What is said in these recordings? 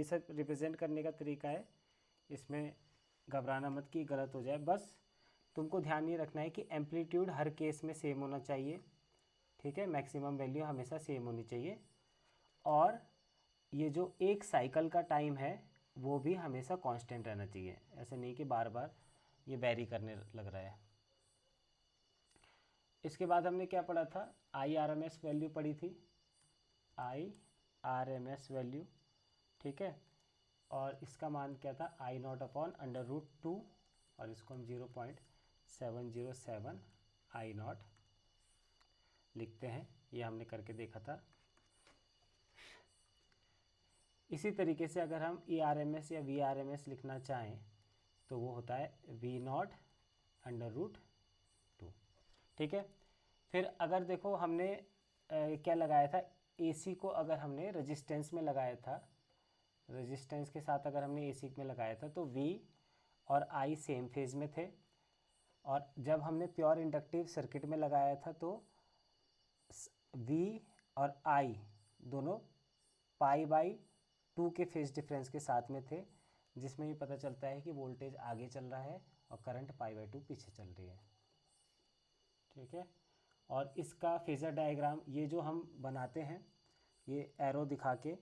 ये सब रिप्रेजेंट करने का तरीका है, इसमें घबराना मत कि गलत हो जाए। बस तुमको ध्यान ये रखना है कि एम्पलीट्यूड हर केस में सेम होना चाहिए, ठीक है, मैक्सिमम वैल्यू हमेशा सेम होनी चाहिए। और ये जो एक साइकिल का टाइम है वो भी हमेशा कांस्टेंट रहना चाहिए, ऐसे नहीं कि बार बार ये वेरी करने लग रहा है। इसके बाद हमने क्या पढ़ा था, IRMS वैल्यू पढ़ी थी, IRMS वैल्यू, ठीक है। और इसका मान क्या था, I0/√2, और इसको हम 0.707 I0 लिखते हैं, ये हमने करके देखा था। इसी तरीके से अगर हम ERMS या VRMS लिखना चाहें तो वो होता है V0/√2, ठीक है। फिर अगर देखो हमने क्या लगाया था, AC को अगर हमने रेजिस्टेंस में लगाया था, रेजिस्टेंस के साथ अगर हमने AC में लगाया था तो V और I सेम फेज में थे, और जब हमने प्योर इंडक्टिव सर्किट में लगाया था तो V और I दोनों π/2 के फेज डिफरेंस के साथ में थे, जिसमें ये पता चलता है कि वोल्टेज आगे चल रहा है और करंट π/2 पीछे चल रही है, ठीक है। और इसका फेज़र डायग्राम ये जो हम बनाते हैं ये एरो दिखा के,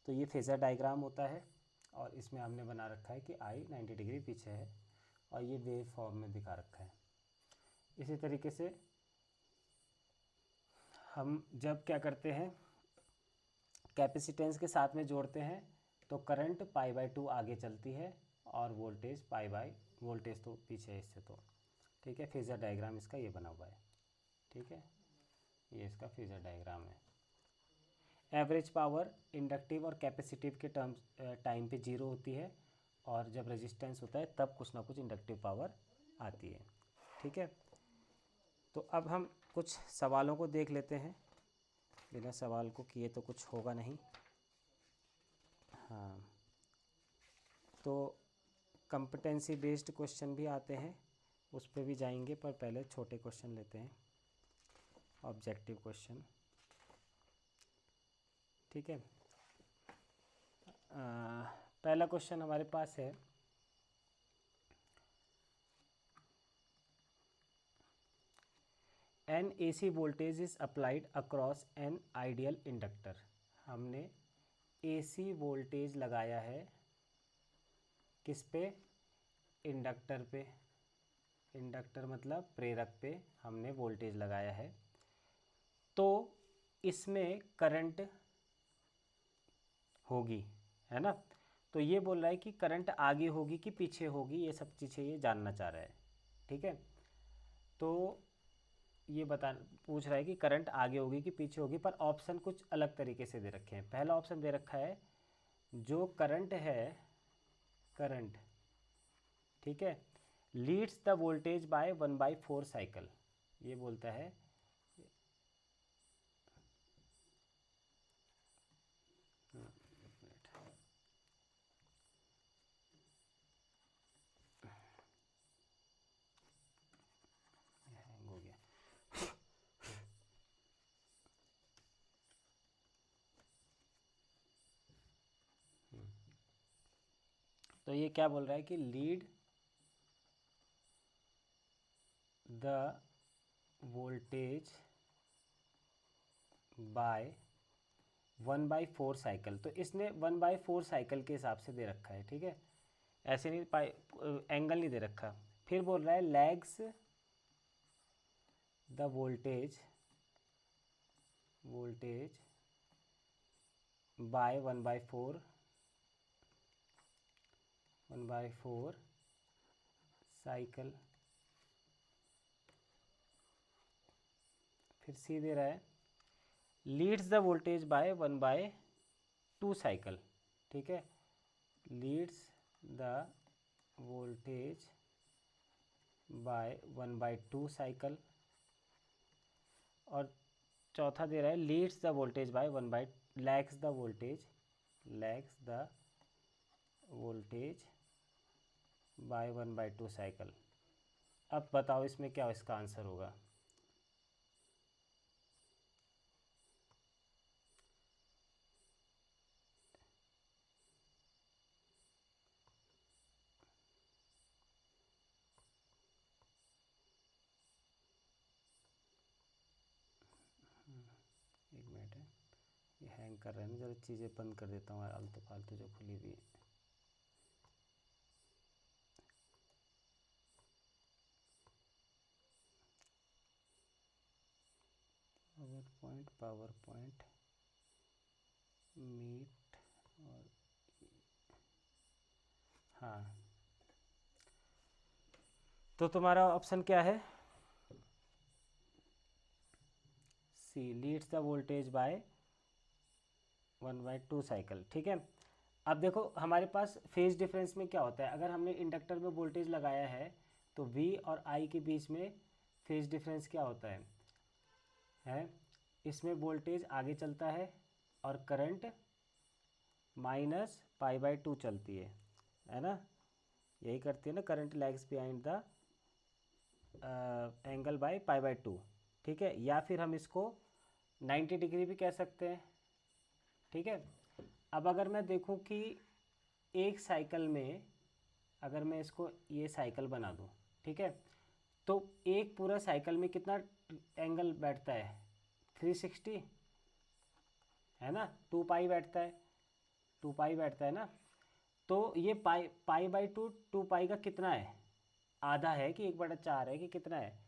तो ये फेज़र डायग्राम होता है, और इसमें हमने बना रखा है कि I 90 डिग्री पीछे है और ये वेव फॉर्म में दिखा रखा है। इसी तरीके से हम जब क्या करते हैं, कैपेसिटेंस के साथ में जोड़ते हैं तो करंट π/2 आगे चलती है और वोल्टेज वोल्टेज तो पीछे है इससे, तो ठीक है। फेज़र डायग्राम इसका ये बना हुआ है, ठीक है, ये इसका फेज़र डायग्राम है। एवरेज पावर इंडक्टिव और कैपेसिटिव के टर्म्स टाइम पे 0 होती है, और जब रेजिस्टेंस होता है तब कुछ ना कुछ इंडक्टिव पावर आती है, ठीक है। तो अब हम कुछ सवालों को देख लेते हैं, बिना सवाल को किए तो कुछ होगा नहीं। हाँ, तो कंपिटेंसी बेस्ड क्वेश्चन भी आते हैं, उस पर भी जाएंगे, पर पहले छोटे क्वेश्चन लेते हैं, ऑब्जेक्टिव क्वेश्चन, ठीक है। पहला क्वेश्चन हमारे पास है, an AC voltage is applied across an ideal inductor. हमने AC वोल्टेज लगाया है किस पे, इंडक्टर पे, इंडक्टर मतलब प्रेरक पे हमने वोल्टेज लगाया है, तो इसमें करंट होगी, है ना। तो ये बोल रहा है कि करंट आगे होगी कि पीछे होगी, ये सब चीज़ें ये जानना चाह रहा है, ठीक है। तो ये पूछ रहा है कि करंट आगे होगी कि पीछे होगी, पर ऑप्शन कुछ अलग तरीके से दे रखे हैं। पहला ऑप्शन दे रखा है जो करंट है, करंट, ठीक है, leads the voltage by 1/4 cycle. ये बोलता है हैंग हो गया, तो ये क्या बोल रहा है कि lead the voltage by 1/4 cycle. तो इसने 1/4 साइकिल के हिसाब से दे रखा है, ठीक है, ऐसे नहीं एंगल नहीं दे रखा। फिर बोल रहा है lags the voltage by 1/4 cycle. फिर सी दे रहा है leads the voltage by 1/2 cycle, ठीक है, leads the voltage by 1/2 cycle. और चौथा दे रहा है leads the voltage by lags the voltage by 1/2 cycle. अब बताओ इसमें क्या इसका आंसर होगा। मिनट है, ये हैंग कर रहा है ना, ज़रा चीज़ें बंद कर देता हूँ आलतू फालतू जो खुली हुई है। पावर पॉइंट मीट और हाँ, तो तुम्हारा ऑप्शन क्या है? C, leads the voltage by 1/2 cycle. ठीक है, अब देखो हमारे पास फेज डिफरेंस में क्या होता है, अगर हमने इंडक्टर में वोल्टेज लगाया है तो V और I के बीच में फेज डिफरेंस क्या होता है? इसमें वोल्टेज आगे चलता है और करंट -π/2 चलती है ना, यही करती है ना, current lags behind the angle by π/2। ठीक है, या फिर हम इसको 90 डिग्री भी कह सकते हैं। ठीक है, अब अगर मैं देखूं कि एक साइकिल में, अगर मैं इसको ये साइकिल बना दूं, ठीक है, तो एक पूरा साइकिल में कितना एंगल बैठता है? 360 है ना, 2π बैठता है, 2π बैठता है ना। तो ये π/2 2π का कितना है? आधा है कि 1/4 है कि कितना है?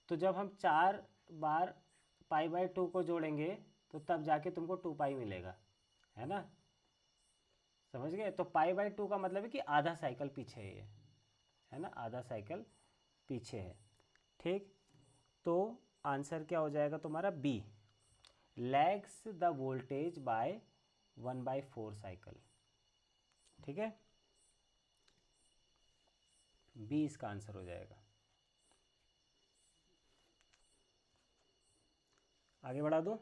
तो जब हम 4 बार π/2 को जोड़ेंगे तो तब जाके तुमको 2π मिलेगा, है ना, समझ गए? तो π/2 का मतलब है कि आधा साइकिल पीछे है ये, है ना, आधा साइकिल पीछे है। ठीक, तो आंसर क्या हो जाएगा तुम्हारा? B, lags the voltage by 1/4 cycle. ठीक है, बी इसका आंसर हो जाएगा। आगे बढ़ा दो।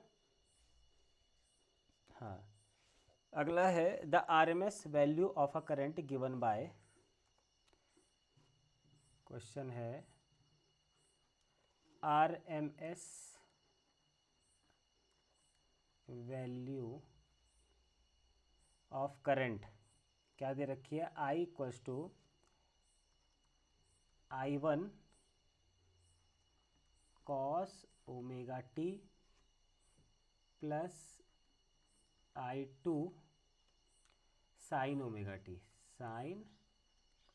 हाँ, अगला है the RMS value of a current given by, question है RMS वैल्यू ऑफ करंट क्या दे रखी है? I equals to I1 cos omega T plus I2 sine omega T, sine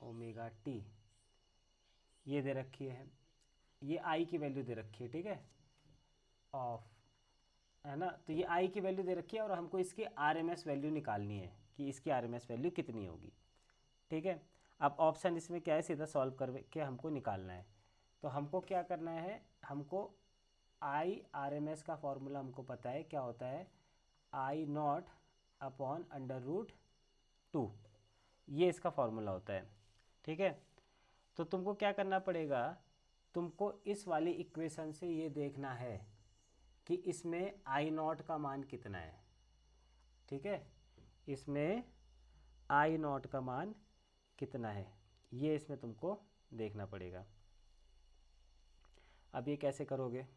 omega T, ये दे रखी है, ये आई की वैल्यू दे रखी है। ठीक है, ऑफ, है ना, तो ये आई की वैल्यू दे रखी है और हमको इसकी RMS वैल्यू निकालनी है कि इसकी RMS वैल्यू कितनी होगी। ठीक है, अब ऑप्शन इसमें क्या है, सीधा सॉल्व करके हमको निकालना है। तो हमको क्या करना है, हमको RMS का फॉर्मूला हमको पता है क्या होता है, I0/√2, ये इसका फॉर्मूला होता है। ठीक है, तो तुमको क्या करना पड़ेगा, तुमको इस वाली इक्वेशन से ये देखना है कि इसमें I0 का मान कितना है। ठीक है, इसमें I0 का मान कितना है, ये इसमें तुमको देखना पड़ेगा। अब ये कैसे करोगे?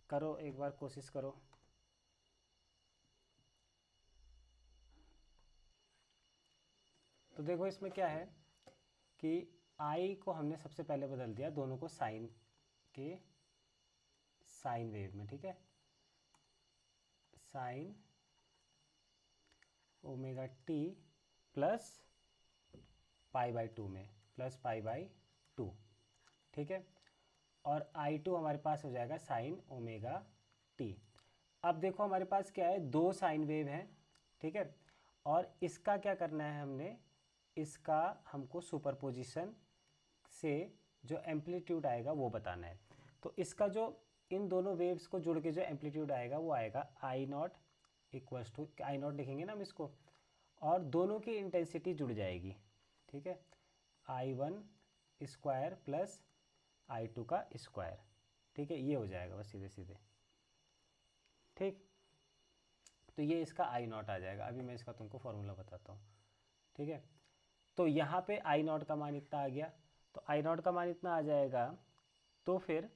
करो, एक बार कोशिश करो। तो देखो इसमें क्या है कि I को हमने सबसे पहले बदल दिया दोनों को साइन के, साइन वेव में। ठीक है, साइन ओमेगा टी प्लस π/2 में, प्लस π/2। ठीक है, और I2 हमारे पास हो जाएगा साइन ओमेगा टी। अब देखो हमारे पास क्या है, दो साइन वेव हैं। ठीक है, और इसका क्या करना है, हमने इसका हमको सुपरपोजिशन से जो एम्पलीट्यूड आएगा वो बताना है। तो इसका जो इन दोनों वेव्स को जुड़ के जो एम्पलीट्यूड आएगा वो आएगा I0 इक्वल्स टू, I0 लिखेंगे ना हम इसको, और दोनों की इंटेंसिटी जुड़ जाएगी। ठीक है, I1 स्क्वायर प्लस I2 का स्क्वायर। ठीक है, ये हो जाएगा बस सीधे सीधे। ठीक, तो ये इसका I0 आ जाएगा। अभी मैं इसका तुमको फॉर्मूला बताता हूँ। ठीक है, तो यहाँ पे I0 का मान इतना आ गया, तो I0 का मान इतना आ जाएगा, तो फिर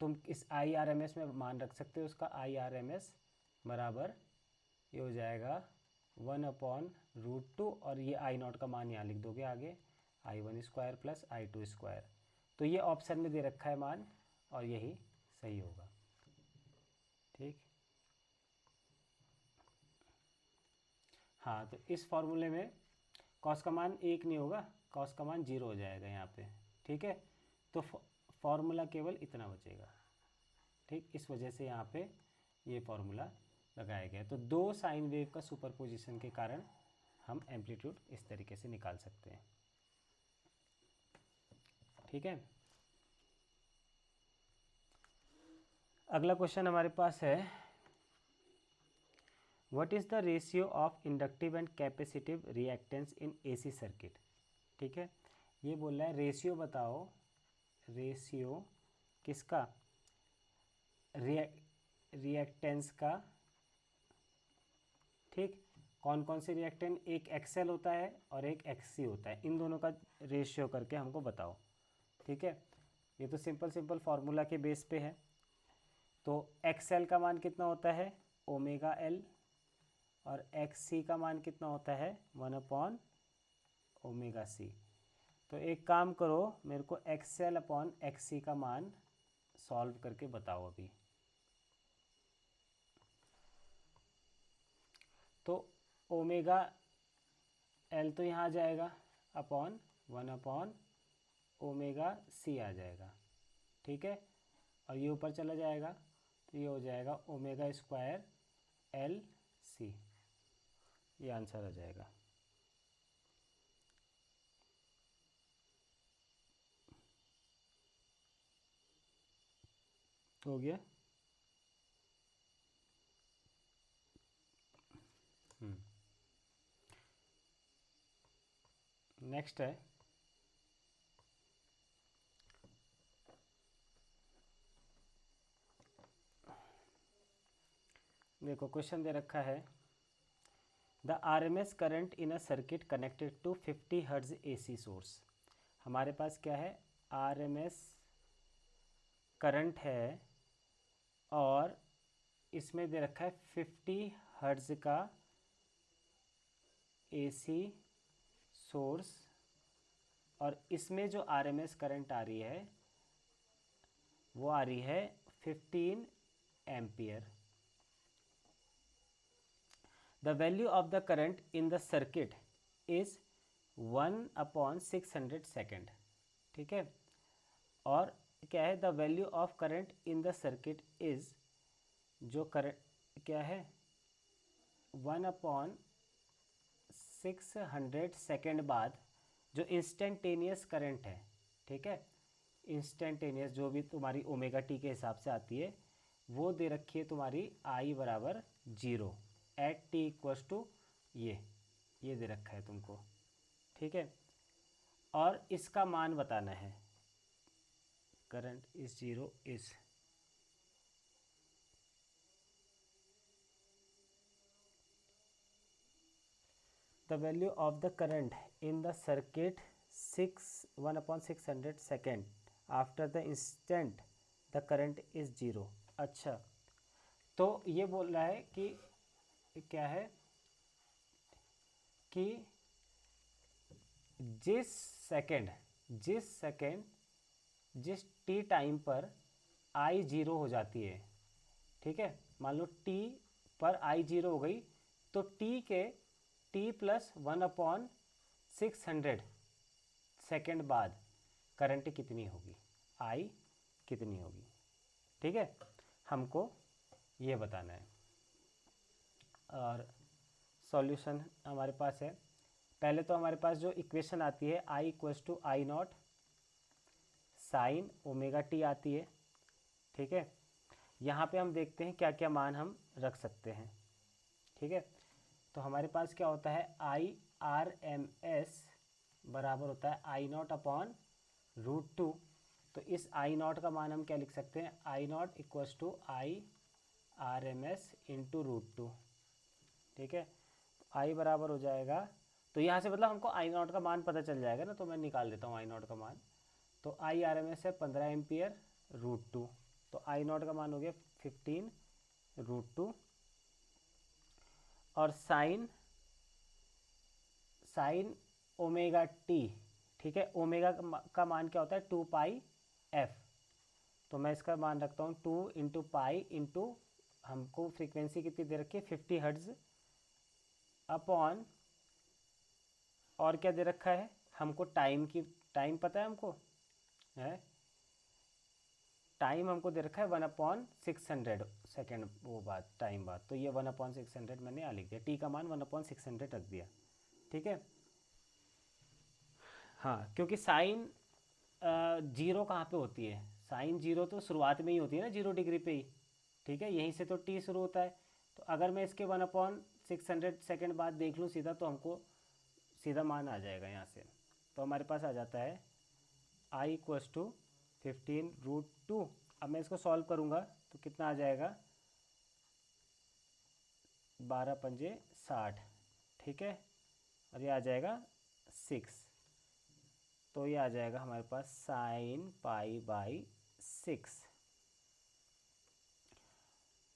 तुम इस IRMS में मान रख सकते हो उसका। IRMS बराबर ये हो जाएगा 1/√2, और ये I0 का मान यहाँ लिख दोगे आगे, I1 square plus I2 square. तो ये ऑप्शन में दे रखा है मान और यही सही होगा। ठीक, हाँ, तो इस फॉर्मूले में कॉस का मान 1 नहीं होगा, कॉस का मान 0 हो जाएगा यहाँ पे। ठीक है, तो फॉर्मूला केवल इतना बचेगा। ठीक, इस वजह से यहाँ पे ये फॉर्मूला लगाया गया। तो दो साइन वेव का सुपरपोजिशन के कारण हम एम्पलीट्यूड इस तरीके से निकाल सकते हैं। ठीक है, अगला क्वेश्चन हमारे पास है, what is the ratio of inductive and capacitive reactance in AC circuit. ठीक है, ये बोल रहा है रेशियो बताओ, रेशियो किसका, रिएक्टेंस का। ठीक, कौन कौन से रिएक्टेंट, एक एक्सएल होता है और एक एक्ससी होता है, इन दोनों का रेशियो करके हमको बताओ। ठीक है, ये तो सिंपल फार्मूला के बेस पे है। तो एक्सएल का मान कितना होता है, ओमेगा एल, और एक्ससी का मान कितना होता है, 1/ओमेगा सी। तो एक काम करो, मेरे को एक्सएल अपॉन एक्ससी का मान सॉल्व करके बताओ अभी। तो ओमेगा एल तो यहाँ आ जाएगा अपॉन 1/ओमेगा सी आ जाएगा। ठीक है, और ये ऊपर चला जाएगा तो ये हो जाएगा ओमेगा स्क्वायर एल सी, ये आंसर आ जाएगा। हो गया। नेक्स्ट है, देखो क्वेश्चन दे रखा है, the RMS current in a circuit connected to 50 hertz AC source. हमारे पास क्या है, आरएमएस करंट है और इसमें दे रखा है 50 हर्ट्ज का एसी सोर्स, और इसमें जो आरएमएस करंट आ रही है वो आ रही है 15 ampere. The value of the current in the circuit is 1/600 second. ठीक है, और क्या है, the value of current in the circuit is, जो करंट क्या है, 1/600 सेकेंड बाद जो इंस्टेंटेनियस करंट है। ठीक है, इंस्टेंटेनियस जो भी तुम्हारी ओमेगा टी के हिसाब से आती है वो दे रखी है तुम्हारी आई बराबर 0 एट टी इक्वस टू ये दे रखा है तुमको। ठीक है, और इसका मान बताना है, current is 0 is, the value of the current in the circuit 1/600 second after the instant the current is 0। अच्छा, तो ये बोल रहा है कि क्या है कि जिस सेकंड जिस टी टाइम पर आई 0 हो जाती है। ठीक है, मान लो टी पर आई 0 हो गई, तो टी के t+1/600 सेकेंड बाद करंट कितनी होगी, आई कितनी होगी। ठीक है, हमको ये बताना है। और सॉल्यूशन हमारे पास है, पहले तो हमारे पास जो इक्वेशन आती है I equals to I naught sine omega t आती है। ठीक है, यहाँ पे हम देखते हैं क्या क्या मान हम रख सकते हैं। ठीक है, तो हमारे पास क्या होता है, आई आर एम एस बराबर होता है आई नॉट अपॉन √2। तो इस आई नॉट का मान हम क्या लिख सकते हैं, I naught equals to I R M S into √2। ठीक है, आई बराबर हो जाएगा, तो यहाँ से मतलब हमको आई नॉट का मान पता चल जाएगा ना, तो मैं निकाल देता हूँ आई नॉट का मान। तो आई आर एम एस है 15 एम्पियर √2, तो आई नॉट का मान हो गया 15 √2, और साइन ओमेगा टी ठीक है। ओमेगा का मान क्या होता है 2πf, तो मैं इसका मान रखता हूँ 2 × π हमको फ्रीक्वेंसी कितनी दे रखी है 50 हर्ट्ज अपॉन, और क्या दे रखा है हमको टाइम पता है हमको है, टाइम हमको दे रखा है 1/600 सेकेंड, वो बात टाइम बाद, तो ये 1/600 मैंने यहाँ लिख दिया, टी का मान 1/600 रख दिया। ठीक है। हाँ, क्योंकि साइन जीरो कहाँ पे होती है, साइन जीरो तो शुरुआत में ही होती है ना 0 डिग्री पे ही। ठीक है, यहीं से तो टी शुरू होता है। तो अगर मैं इसके 1/600 सेकेंड बाद देख लूँ सीधा, तो हमको सीधा मान आ जाएगा यहाँ से। तो हमारे पास आ जाता है I = 15√2। अब मैं इसको सॉल्व करूँगा तो कितना आ जाएगा 12 पंजे 60। ठीक है, और ये आ जाएगा 6, तो ये आ जाएगा हमारे पास sin π/6।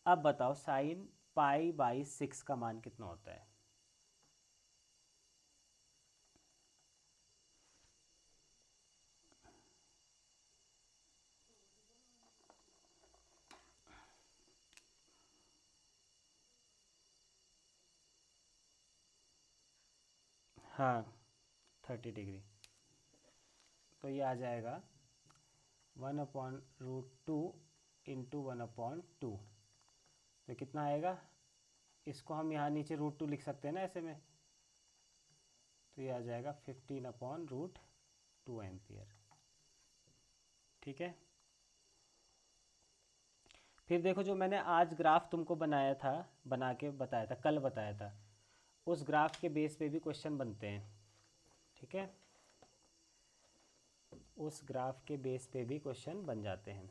अब बताओ sin π/6 का मान कितना होता है। हाँ 30 डिग्री, तो ये आ जाएगा 1/√2 × 1/2, तो कितना आएगा, इसको हम यहाँ नीचे √2 लिख सकते हैं ना ऐसे में, तो ये आ जाएगा 15/√2 एम्पियर। ठीक है। फिर देखो, जो मैंने आज ग्राफ तुमको बनाया था, बना के बताया था, कल बताया था, उस ग्राफ के बेस पे भी क्वेश्चन बनते हैं। ठीक है, उस ग्राफ के बेस पे भी क्वेश्चन बन जाते हैं।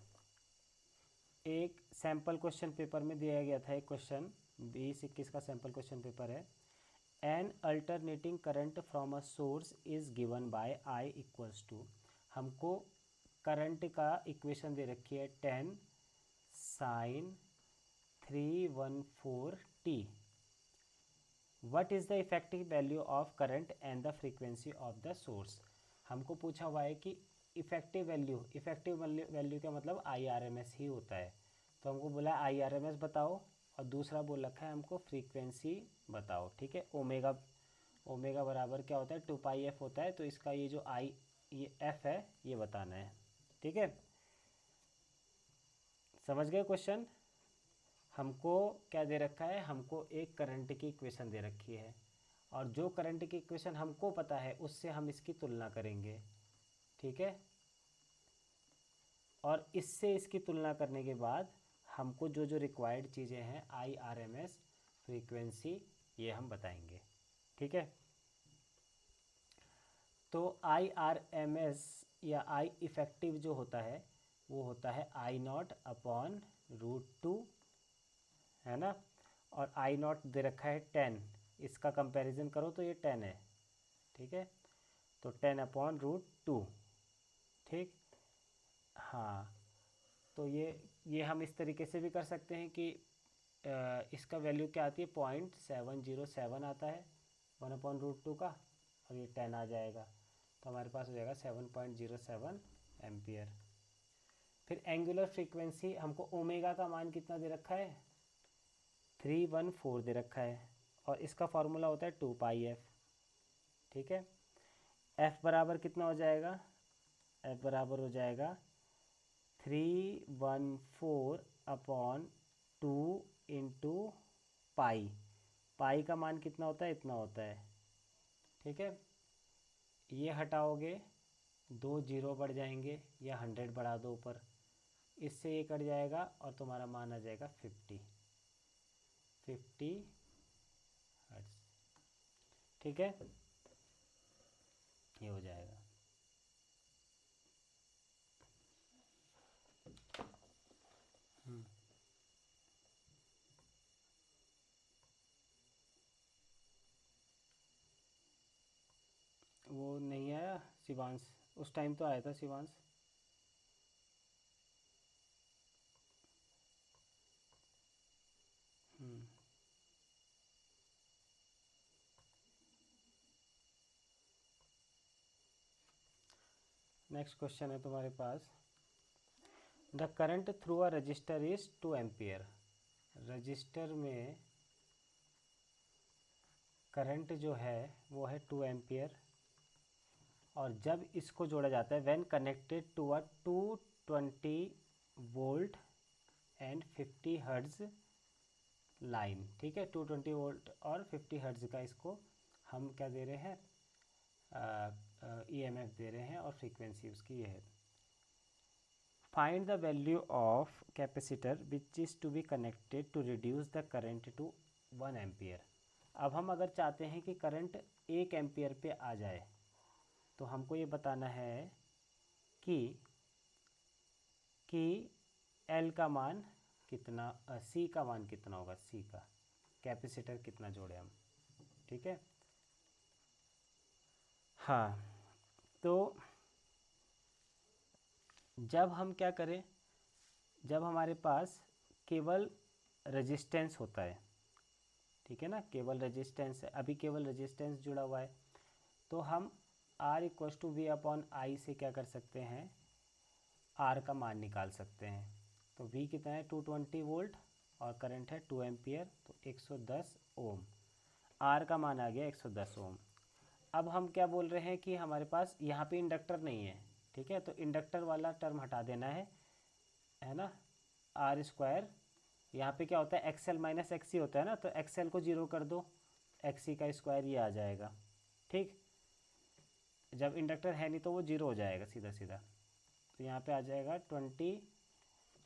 एक सैम्पल क्वेश्चन पेपर में दिया गया था, एक क्वेश्चन 20-21 का सैम्पल क्वेश्चन पेपर है। N alternating current from a source is given by I = हमको करंट का इक्वेशन दे रखी है 10 sin 314t। What is the effective value of current and the frequency of the source. हमको पूछा हुआ है कि इफेक्टिव वैल्यू का मतलब IRMS ही होता है। तो हमको बोला IRMS बताओ, और दूसरा बोल रखा है हमको फ्रीक्वेंसी बताओ। ठीक है, ओमेगा बराबर क्या होता है 2πf होता है, तो इसका ये जो ये f है ये बताना है। ठीक है, समझ गए क्वेश्चन। हमको क्या दे रखा है, हमको एक करंट की इक्वेशन दे रखी है, और जो करंट की इक्वेशन हमको पता है उससे हम इसकी तुलना करेंगे। ठीक है, और इससे इसकी तुलना करने के बाद हमको जो जो रिक्वायर्ड चीज़ें हैं IRMS, फ्रीक्वेंसी, ये हम बताएंगे। ठीक है, तो IRMS या I इफेक्टिव जो होता है वो होता है I0/√2, है ना, और I0 दे रखा है 10, इसका कंपैरिजन करो तो ये 10 है। ठीक है, तो 10/√2। ठीक, हाँ, तो ये हम इस तरीके से भी कर सकते हैं कि इसका वैल्यू क्या आती है 0.707 आता है 1/√2 का, और ये 10 आ जाएगा, तो हमारे पास हो जाएगा 7.07 एम्पियर। फिर एंगुलर फ्रीक्वेंसी हमको ओमेगा का मान कितना दे रखा है 314 दे रखा है, और इसका फॉर्मूला होता है 2πf। ठीक है, f बराबर कितना हो जाएगा, f बराबर हो जाएगा 314/2 × पाई। पाई का मान कितना होता है, इतना होता है। ठीक है, ये हटाओगे 2 जीरो बढ़ जाएंगे, या 100 बढ़ा दो ऊपर, इससे ये कट जाएगा और तुम्हारा मान आ जाएगा 50 हर्ट्ज। ठीक है, ये हो जाएगा। वो नहीं आया शिवांश, उस टाइम तो आया था शिवांश। नेक्स्ट क्वेश्चन है तुम्हारे पास, the current through a resistor is 2 ampere. Resistor में करंट जो है वो है 2 एम्पियर, और जब इसको जोड़ा जाता है when connected to a 220 volt and 50 hertz line. ठीक है, 220 वोल्ट और 50 हर्ट्ज का इसको हम क्या दे रहे हैं, ईएमएफ दे रहे हैं, और फ्रीक्वेंसी उसकी ये है। Find the value of capacitor which is to be connected to reduce the current to 1 ampere. अब हम अगर चाहते हैं कि करंट 1 एम्पियर पे आ जाए, तो हमको ये बताना है कि एल का मान कितना, सी का मान कितना होगा, सी का कैपेसिटर कितना जोड़े हम। ठीक है, हाँ, तो जब हम क्या करें, जब हमारे पास केवल रेजिस्टेंस होता है, ठीक है ना, केवल रेजिस्टेंस है, अभी केवल रेजिस्टेंस जुड़ा हुआ है, तो हम R equals to V upon I से क्या कर सकते हैं, R का मान निकाल सकते हैं। तो V कितना है, 220 वोल्ट, और करंट है 2 एम्पियर, तो 110 ओम। R का मान आ गया 110 ओम। अब हम क्या बोल रहे हैं कि हमारे पास यहाँ पे इंडक्टर नहीं है, ठीक है, तो इंडक्टर वाला टर्म हटा देना है ना। आर स्क्वायर, यहाँ पे क्या होता है, एक्सएल माइनस एक्सी होता है ना, तो एक्सएल को जीरो कर दो, एक्सी का स्क्वायर ये आ जाएगा। ठीक, जब इंडक्टर है नहीं तो वो जीरो हो जाएगा सीधा सीधा, तो यहाँ पे आ जाएगा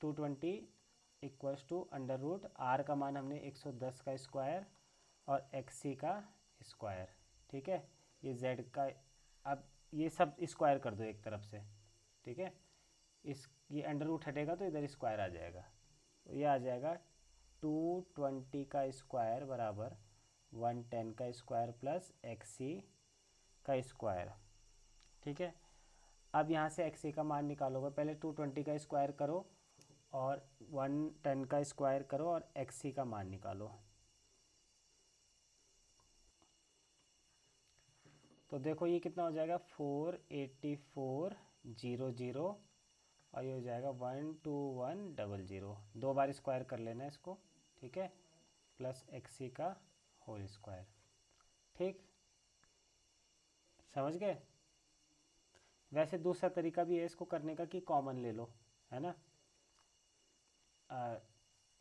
220 equals to under root R का मान हमने 110 का स्क्वायर और एक्सी का स्क्वायर। ठीक है, ये जेड का, अब ये सब स्क्वायर कर दो एक तरफ से। ठीक है, इस ये अंडर रूट हटेगा तो इधर स्क्वायर आ जाएगा, तो ये आ जाएगा 220 का स्क्वायर बराबर 110 का स्क्वायर प्लस एक्सी का स्क्वायर। ठीक है, अब यहाँ से एक्सी का मान निकालोगे, पहले 220 का स्क्वायर करो और 110 का स्क्वायर करो और एक्सी का मान निकालो। तो देखो ये कितना हो जाएगा, 48400, और ये हो जाएगा 12100। 2 बार स्क्वायर कर लेना है इसको, ठीक है, प्लस एक्सी का होल स्क्वायर। ठीक, समझ गए। वैसे दूसरा तरीका भी है इसको करने का कि कॉमन ले लो, है ना,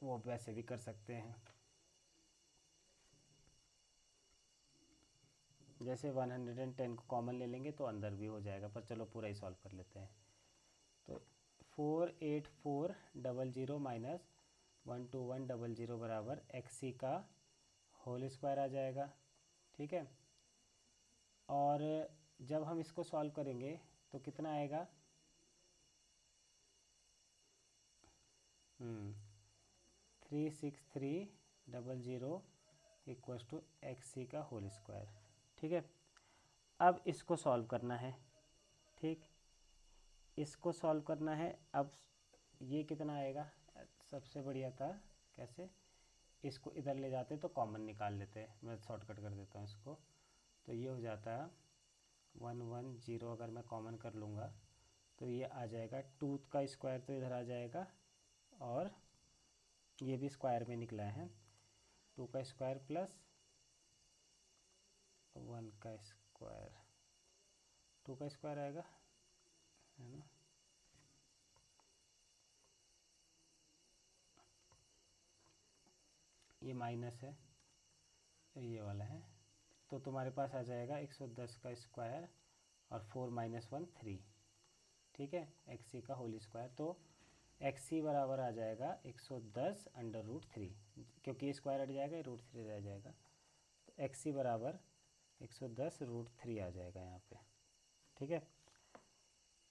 वो वैसे भी कर सकते हैं। जैसे 110 को कॉमन ले लेंगे तो अंदर भी हो जाएगा, पर चलो पूरा ही सॉल्व कर लेते हैं। तो 48400 माइनस 12100 बराबर एक्सी का होल स्क्वायर आ जाएगा। ठीक है, और जब हम इसको सॉल्व करेंगे तो कितना आएगा, 36300 इक्वल्स टू एक्सी का होल स्क्वायर। ठीक है, अब इसको सॉल्व करना है। ठीक, इसको सॉल्व करना है। अब ये कितना आएगा, सबसे बढ़िया था कैसे, इसको इधर ले जाते तो कॉमन निकाल लेते हैं, मैं शॉर्टकट कर देता हूँ इसको। तो ये हो जाता है 110, अगर मैं कॉमन कर लूँगा तो ये आ जाएगा 2 का स्क्वायर, तो इधर आ जाएगा, और ये भी स्क्वायर में निकला है, 2 का स्क्वायर प्लस 1 का स्क्वायर, 2 का स्क्वायर आएगा, है ना, ये माइनस है, ये वाला है, तो तुम्हारे पास आ जाएगा 110 का स्क्वायर और 4 माइनस 1 3। ठीक है, एक्सी का होल स्क्वायर, तो एक्सी बराबर आ जाएगा 110 अंडर रूट 3, क्योंकि स्क्वायर हट जाएगा, रूट 3 रह जाएगा, तो एक्सी बराबर 110 रूट 3 आ जाएगा यहाँ पे। ठीक है,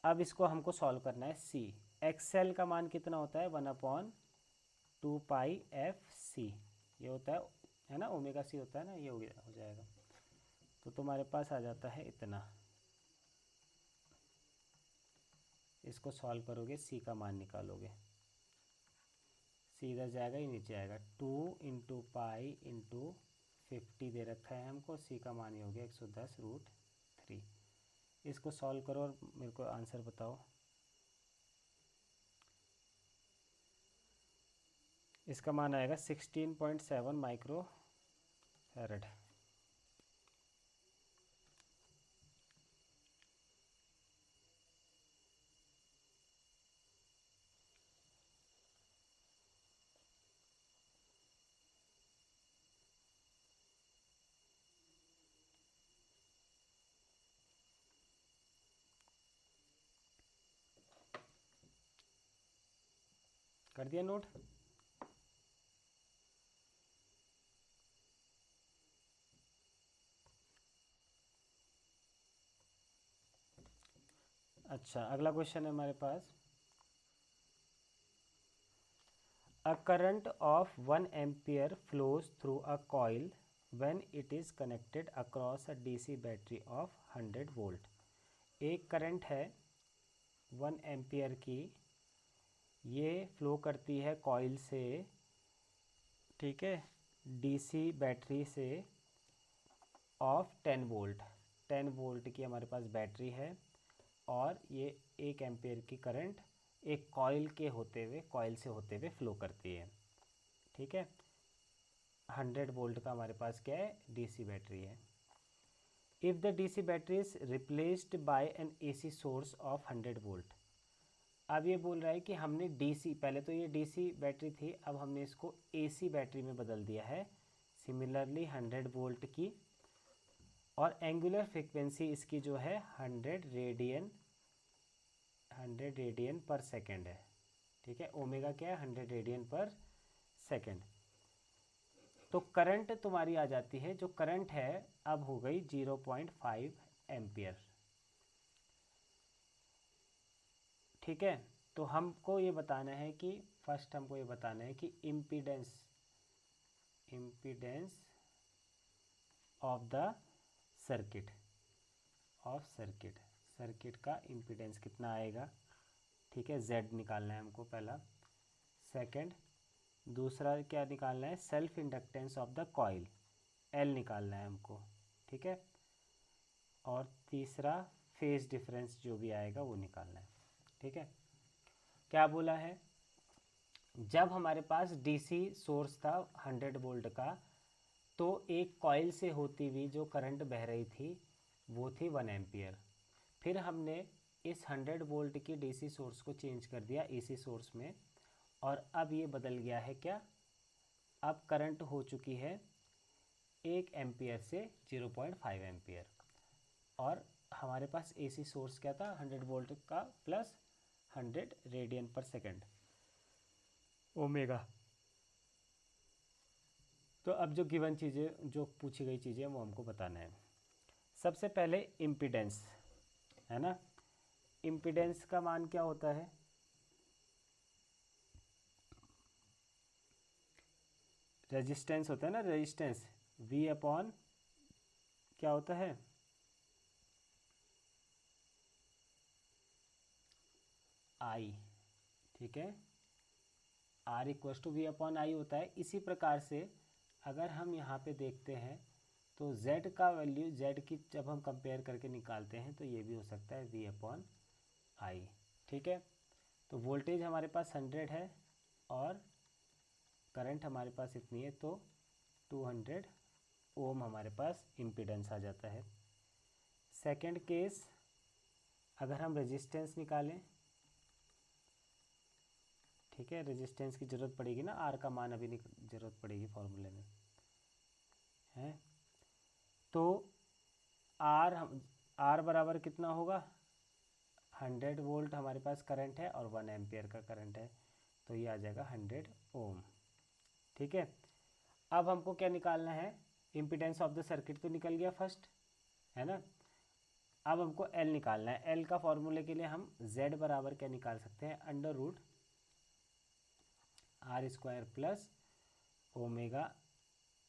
अब इसको हमको सॉल्व करना है। सी एक्सएल का मान कितना होता है, 1/2π/f(c), ये होता है ना, ओमेगा सी होता है ना, ये हो जाएगा। तो तुम्हारे पास आ जाता है इतना, इसको सॉल्व करोगे सी का मान निकालोगे, सी इधर जाएगा, ये नीचे आएगा, 2 इंटू पाई इंटू 50 दे रखा है हमको, सी का मान ही हो गया 110 रूट 3। इसको सॉल्व करो और मेरे को आंसर बताओ। इसका मान आएगा 16.7 माइक्रो फैरड। कर दिया नोट? अच्छा, अगला क्वेश्चन है हमारे पास। A current of 1 ampere flows through a coil when it is connected across a DC battery of 100 volt। एक करंट है 1 एम्पियर की, ये फ्लो करती है कॉइल से, ठीक है, डीसी बैटरी से ऑफ 10 वोल्ट। 10 वोल्ट की हमारे पास बैटरी है और ये 1 एम्पियर की करंट एक कॉइल के होते हुए, कॉइल से होते हुए फ्लो करती है, ठीक है। 100 वोल्ट का हमारे पास क्या है, डीसी बैटरी है। If the DC battery is replaced by N AC source of 100 volt. अब ये बोल रहा है कि हमने डीसी, पहले तो ये डीसी बैटरी थी, अब हमने इसको एसी बैटरी में बदल दिया है, सिमिलरली 100 वोल्ट की, और एंगुलर फ्रीक्वेंसी इसकी जो है 100 रेडियन पर सेकेंड है, ठीक है। ओमेगा क्या है, 100 रेडियन पर सेकेंड। तो करंट तुम्हारी आ जाती है, जो करंट है अब हो गई 0.5 एम्पियर, ठीक है। तो हमको ये बताना है कि फर्स्ट हमको ये बताना है कि impedance of the circuit, circuit का इम्पीडेंस कितना आएगा, ठीक है। Z निकालना है हमको पहला। सेकंड, दूसरा क्या निकालना है, self inductance of the coil, L निकालना है हमको, ठीक है। और तीसरा फेज डिफरेंस जो भी आएगा वो निकालना है, ठीक है। क्या बोला है, जब हमारे पास डीसी सोर्स था 100 वोल्ट का, तो एक कॉइल से होती हुई जो करंट बह रही थी वो थी 1 एम्पियर। फिर हमने इस 100 वोल्ट की डीसी सोर्स को चेंज कर दिया एसी सोर्स में, और अब ये बदल गया है क्या, अब करंट हो चुकी है 1 एम्पियर से 0.5 एम्पियर, और हमारे पास एसी सोर्स क्या था, 100 वोल्ट का प्लस 100 रेडियन पर सेकेंड ओमेगा। तो अब जो गिवन चीज़ें, जो पूछी गई चीज़ें, वो हमको बताना है। सबसे पहले इम्पीडेंस है ना, इम्पीडेंस का मान क्या होता है, रेजिस्टेंस होता है ना, रेजिस्टेंस V अपॉन क्या होता है, I, ठीक है। R equals to V upon I होता है। इसी प्रकार से अगर हम यहाँ पे देखते हैं तो Z का वैल्यू, Z की जब हम कंपेयर करके निकालते हैं तो ये भी हो सकता है V अपॉन I, ठीक है। तो वोल्टेज हमारे पास 100 है और करंट हमारे पास इतनी है, तो 200 ओम हमारे पास इम्पीडेंस आ जाता है। सेकंड केस, अगर हम रेजिस्टेंस निकालें, ठीक है, रेजिस्टेंस की ज़रूरत पड़ेगी ना, R का मान अभी ज़रूरत पड़ेगी फॉर्मूले में, है। तो R बराबर कितना होगा, 100 वोल्ट हमारे पास करंट है और 1 एम्पियर का करंट है, तो ये आ जाएगा 100 ओम, ठीक है। अब हमको क्या निकालना है, इम्पीडेंस ऑफ द सर्किट तो निकल गया फर्स्ट, है ना। अब हमको L निकालना है। L का फॉर्मूले के लिए हम Z बराबर क्या निकाल सकते हैं, under root R square plus omega,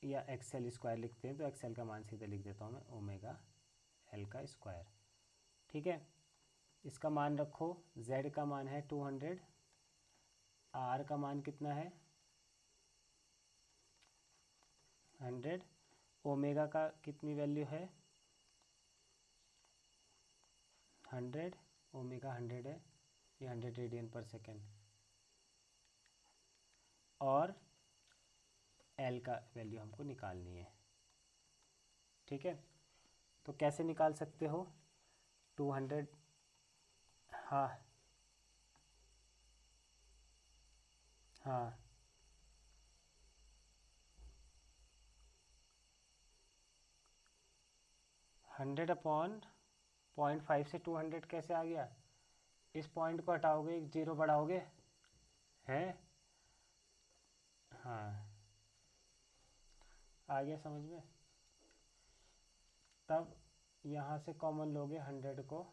या XL स्क्वायर लिखते हैं तो XL का मान सीधे लिख देता हूँ मैं, ओमेगा L का स्क्वायर, ठीक है। इसका मान रखो, Z का मान है 200, R का मान कितना है 100, ओमेगा का कितनी वैल्यू है 100, ओमेगा 100 है, ये 100 रेडियन पर सेकेंड, और एल का वैल्यू हमको निकालनी है। ठीक है, तो कैसे निकाल सकते हो? 200, हाँ हाँ, 100 अपॉन 0.5 से 200 कैसे आ गया? इस पॉइंट को हटाओगे, एक जीरो बढ़ाओगे, हैं? हाँ, आ गया समझ में? तब यहाँ से कॉमन लोगे 100 को,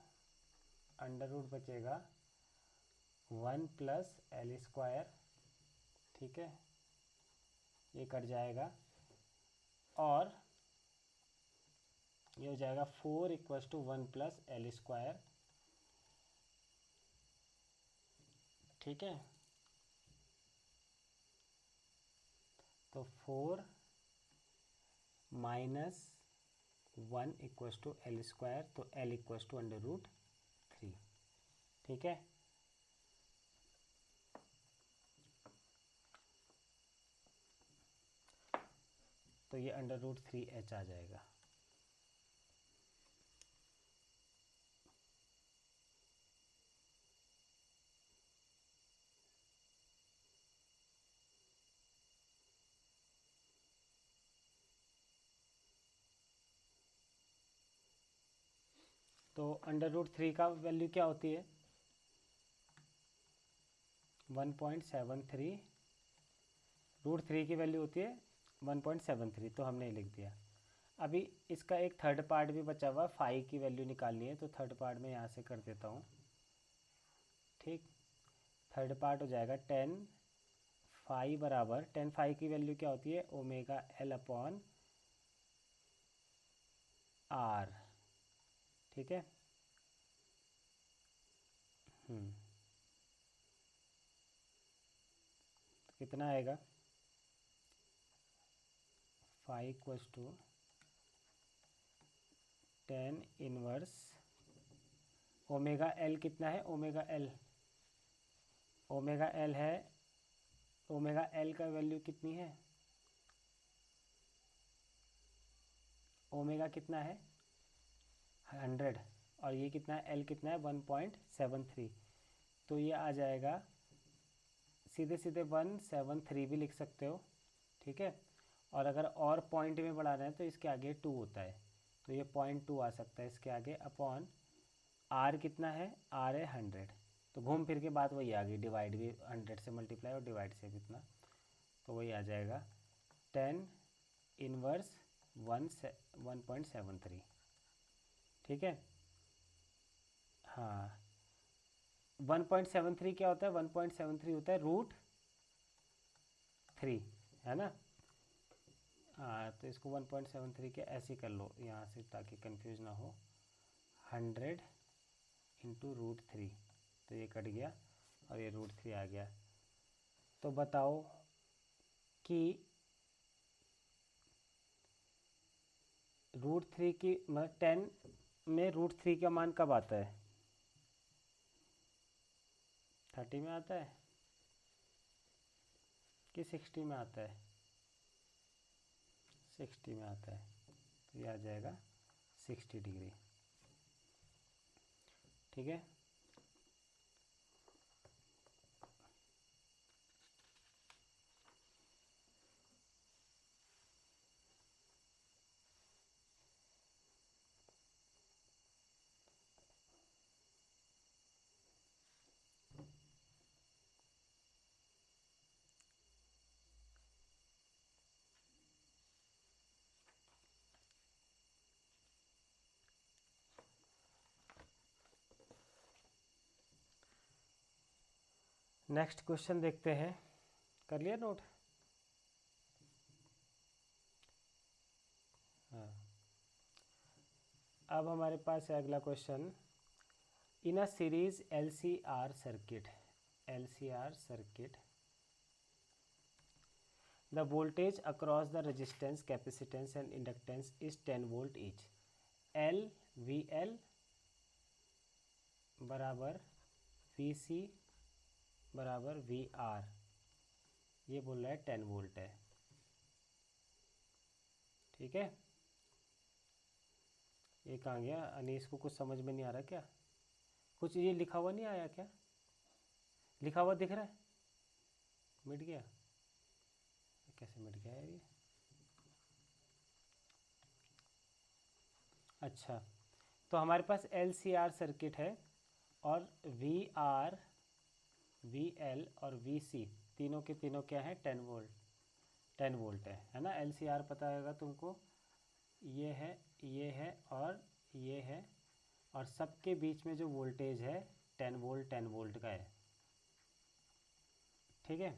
अंडर रूट बचेगा 1 प्लस एल स्क्वायर। ठीक है, ये कट जाएगा और ये हो जाएगा 4 equals to 1 plus L square. ठीक है, तो 4 minus 1 equals to L square, तो L equals to under root 3। ठीक है, तो ये अंडर रूट 3h आ जाएगा। तो अंडर रूट 3 का वैल्यू क्या होती है? 1.73। रूट 3 की वैल्यू होती है 1.73, तो हमने लिख दिया। अभी इसका एक थर्ड पार्ट भी बचा हुआ, 5 की वैल्यू निकालनी है, तो थर्ड पार्ट में यहाँ से कर देता हूँ। ठीक, थर्ड पार्ट हो जाएगा 10 फाई बराबर, 10 फाई की वैल्यू क्या होती है? Omega L upon R. ठीक है, तो कितना आएगा? 5 equals to 10 inverse omega L कितना है? ओमेगा एल है, ओमेगा एल का वैल्यू कितनी है? ओमेगा कितना है? 100, और ये कितना है? एल कितना है? 1.73। तो ये आ जाएगा सीधे सीधे 173 भी लिख सकते हो। ठीक है, और अगर और पॉइंट में बढ़ाना है तो इसके आगे 2 होता है, तो ये 0.2 आ सकता है इसके आगे, अपॉन आर कितना है? आर है 100। तो घूम फिर के बात वही आ गई, डिवाइड भी 100 से मल्टीप्लाई और डिवाइड से कितना, तो वही आ जाएगा 10 इनवर्स 1.73। ठीक है, हाँ, 1.73 क्या होता है? 1.73 होता है रूट 3, है ना? हाँ, तो इसको 1.73 के ऐसे कर लो यहाँ से, ताकि कंफ्यूज ना हो। 100 इंटू रूट 3, तो ये कट गया और ये रूट 3 आ गया। तो बताओ कि रूट 3 की मतलब 10 में रूट 3 का मान कब आता है? 30 में आता है कि 60 में आता है? 60 में आता है, तो ये आ जाएगा 60 डिग्री। ठीक है, नेक्स्ट क्वेश्चन देखते हैं। कर लिया नोट? हाँ, अब हमारे पास है अगला question. In a series LCR circuit, the voltage across the resistance, capacitance and inductance is 10 volt each. L VL बराबर VC बराबर VR, ये बोल रहा है 10 वोल्ट है। ठीक है, ये कहाँ गया अनीस को? कुछ समझ में नहीं आ रहा क्या? कुछ ये लिखा हुआ नहीं आया क्या? लिखा हुआ दिख रहा है? मिट गया? कैसे मिट गया ये? अच्छा, तो हमारे पास LCR सर्किट है और VR, VL और VC तीनों के तीनों क्या है? 10 वोल्ट, 10 वोल्ट है ना। LCR पता होगा तुमको, ये है और ये है, और सबके बीच में जो वोल्टेज है 10 वोल्ट 10 वोल्ट का है। ठीक है,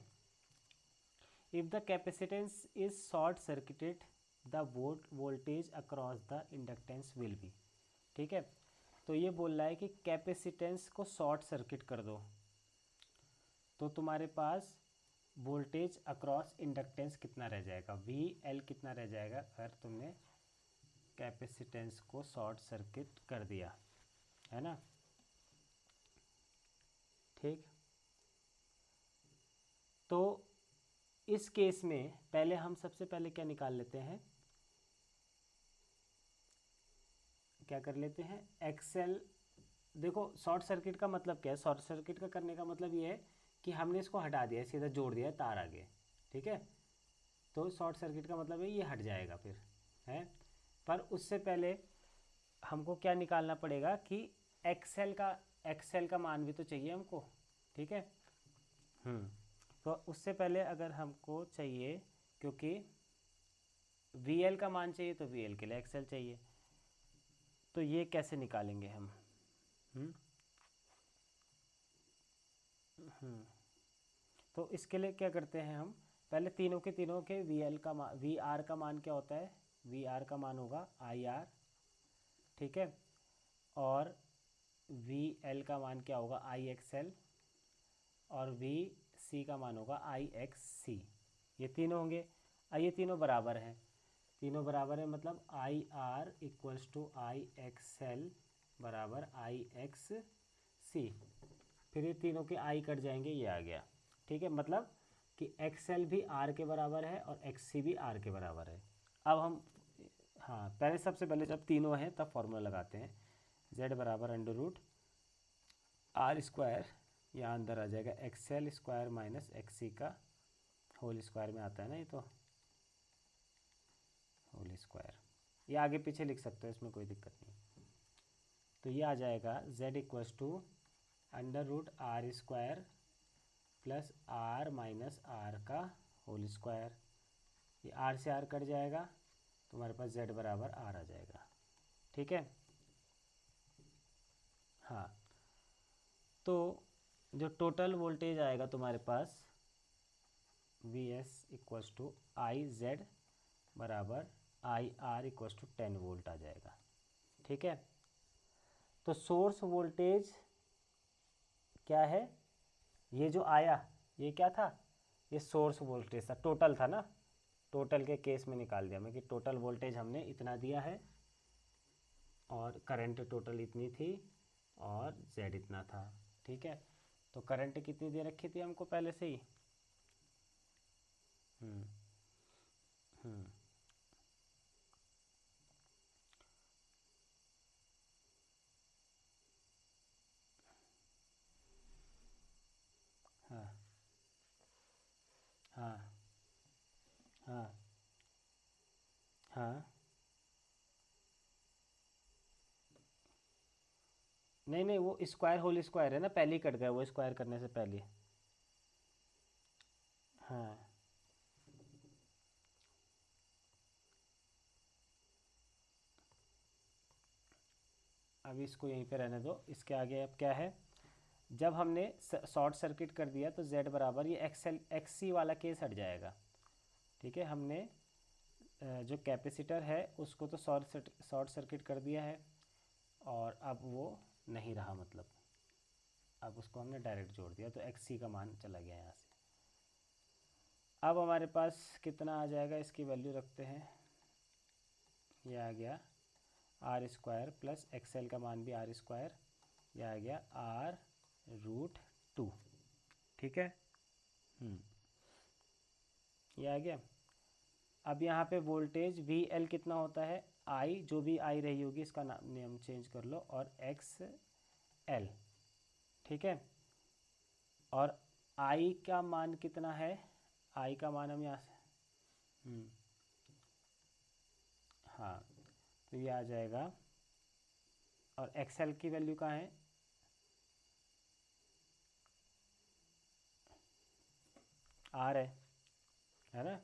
if the capacitance is short circuited the voltage across the inductance will be. ठीक है, तो ये बोल रहा है कि कैपेसिटेंस को शॉर्ट सर्किट कर दो तो तुम्हारे पास वोल्टेज अक्रॉस इंडक्टेंस कितना रह जाएगा? VL कितना रह जाएगा अगर तुमने कैपेसिटेंस को शॉर्ट सर्किट कर दिया, है ना। ठीक, तो इस केस में पहले हम सबसे पहले क्या निकाल लेते हैं, क्या कर लेते हैं? एक्सेल। देखो शॉर्ट सर्किट का मतलब क्या है? शॉर्ट सर्किट का करने का मतलब ये है कि हमने इसको हटा दिया, सीधा जोड़ दिया है तार आगे। ठीक है, तो शॉर्ट सर्किट का मतलब है ये हट जाएगा फिर, है। पर उससे पहले हमको क्या निकालना पड़ेगा कि एक्सेल का मान भी तो चाहिए हमको। ठीक है, तो उससे पहले अगर हमको चाहिए, क्योंकि VL का मान चाहिए तो VL के लिए एक्सेल चाहिए, तो ये कैसे निकालेंगे हम? तो इसके लिए क्या करते हैं हम, पहले तीनों के VR का मान क्या होता है? VR का मान होगा IR। ठीक है, और VL का मान क्या होगा? IXL, और VC का मान होगा IXC। ये तीनों होंगे, ये तीनों बराबर हैं, तीनों बराबर है मतलब IR इक्वल्स टू IXL बराबर IXC। फिर ये तीनों के I कट जाएंगे, ये आ गया। ठीक है, मतलब कि XL भी R के बराबर है और XC भी R के बराबर है। अब हम पहले सबसे पहले जब तीनों हैं तब फॉर्मूला लगाते हैं। Z बराबर अंडर रूट R स्क्वायर, यहाँ अंदर आ जाएगा XL स्क्वायर माइनस XC का होल स्क्वायर में आता है ना, ये तो होल स्क्वायर, ये आगे पीछे लिख सकते हो, इसमें कोई दिक्कत नहीं। तो ये आ जाएगा Z equals to under root R square plus R minus R का होल स्क्वायर। ये R से R कट जाएगा, तुम्हारे पास Z बराबर R आ जाएगा। ठीक है, हाँ, तो जो टोटल वोल्टेज आएगा तुम्हारे पास VS इक्वल्स टू IZ बराबर IR इक्वल्स टू 10 वोल्ट आ जाएगा। ठीक है, तो सोर्स वोल्टेज क्या है? ये जो आया ये क्या था? ये सोर्स वोल्टेज था, टोटल था ना। टोटल के केस में निकाल दिया मैं कि टोटल वोल्टेज हमने इतना दिया है और करंट टोटल इतनी थी और Z इतना था। ठीक है, तो करंट कितनी दे रखी थी हमको पहले से ही? हम्म हम्म हाँ हाँ हाँ हाँ, नहीं नहीं, वो स्क्वायर होल स्क्वायर है ना, पहले ही कट गया वो स्क्वायर करने से पहले। हाँ, अब इसको यहीं पे रहने दो, इसके आगे अब क्या है? जब हमने शॉर्ट सर्किट कर दिया तो Z बराबर ये XC वाला केस हट जाएगा। ठीक है, हमने जो कैपेसिटर है उसको तो शॉर्ट सर्किट कर दिया है और अब वो नहीं रहा, मतलब अब उसको हमने डायरेक्ट जोड़ दिया तो XC का मान चला गया यहाँ से। अब हमारे पास कितना आ जाएगा, इसकी वैल्यू रखते हैं, ये आ गया R स्क्वायर प्लस XL का मान भी R स्क्वायर ये आ गया R√2, ठीक है। ये आ गया। अब यहाँ पे वोल्टेज VL कितना होता है, I, जो भी I रही होगी इसका नेम चेंज कर लो, और XL, ठीक है। और I का मान कितना है, I का मान हम यहाँ से हाँ, तो ये आ जाएगा। और XL की वैल्यू कहाँ है, R है ना।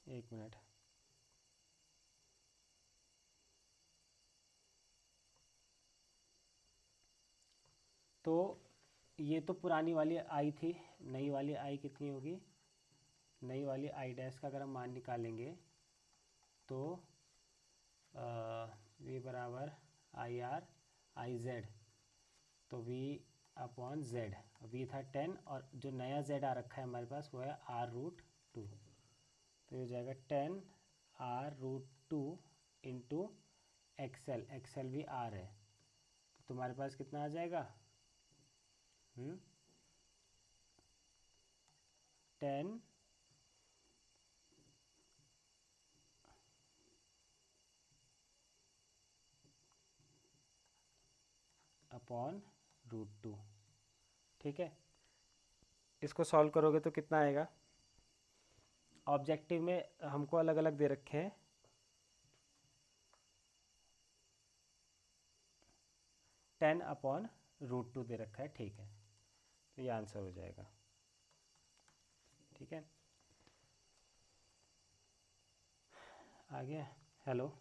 एक मिनट, तो ये तो पुरानी वाली आई थी, नई वाली आई कितनी होगी, नई वाली आई डैश का अगर हम मान निकालेंगे तो V बराबर IR/IZ, तो V अपॉन Z, V था 10 और जो नया Z आ रखा है हमारे पास वो है R√2, तो ये हो जाएगा 10R√2 इंटू XL भी R है, तो तुम्हारे पास कितना आ जाएगा 10 अपॉन √2, ठीक है। इसको सॉल्व करोगे तो कितना आएगा, ऑब्जेक्टिव में हमको अलग अलग दे रखे हैं, 10/√2 दे रखा है, ठीक है, तो ये आंसर हो जाएगा, ठीक है। आ गया, हेलो।